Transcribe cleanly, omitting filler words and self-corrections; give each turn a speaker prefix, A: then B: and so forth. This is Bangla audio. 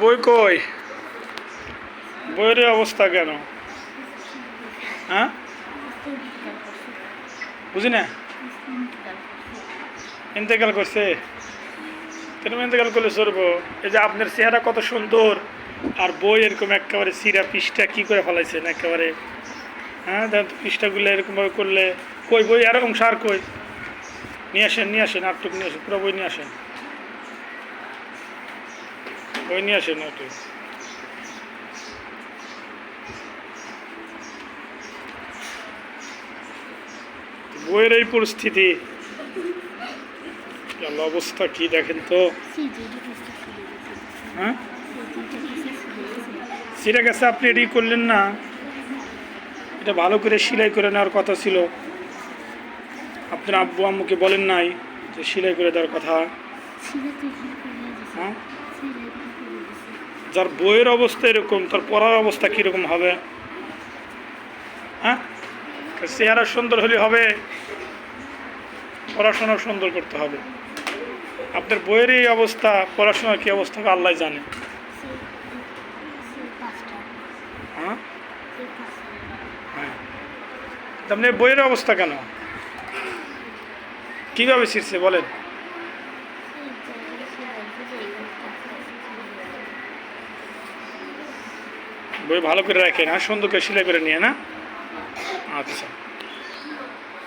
A: বই কই? বইয়ের অবস্থা কেন? হ্যাঁ, বুঝি না। ইন্তেকাল করছে? কেন ইন্তেকাল করলে চলবো? এই যে আপনার চেহারা কত সুন্দর, আর বই এরকম একেবারে সিরা পৃষ্ঠা কি করে ফেলাইছেন একেবারে। হ্যাঁ, পৃষ্ঠাগুলো এরকমভাবে করলে কই বই আর অংশ আর কই? নিয়ে আসেন আটটুক নিয়ে আসেন, পুরো বই নিয়ে আসেন, বই নিয়ে আসেন একটু। বইয়ের এই পরিস্থিতি, অবস্থা কি দেখেন তো। হ্যাঁ, সিরা গেছে, আপনি এটি করলেন না। এটা ভালো করে সেলাই করে নেওয়ার কথা ছিল। আপনার আব্বু আম্মুকে বলেন নাই যে সেলাই করে দেওয়ার কথা? হ্যাঁ, যার বইয়ের অবস্থা এরকম, তার পড়ার অবস্থা কীরকম হবে? হ্যাঁ, চেহারা সুন্দর হলে হবে? পড়াশোনা সুন্দর করতে হবে। আপনার বইয়ের এই অবস্থা, পড়াশোনার কী অবস্থা হবে আল্লাহ জানে। হ্যাঁ, হ্যাঁ, আপনি বইয়ের অবস্থা কেন? কীভাবে ছিঁড়ছে বলেন? বই ভালো করে রাখেন, হ্যাঁ, সুন্দর করে সেলাই করে নিয়ে না। আচ্ছা।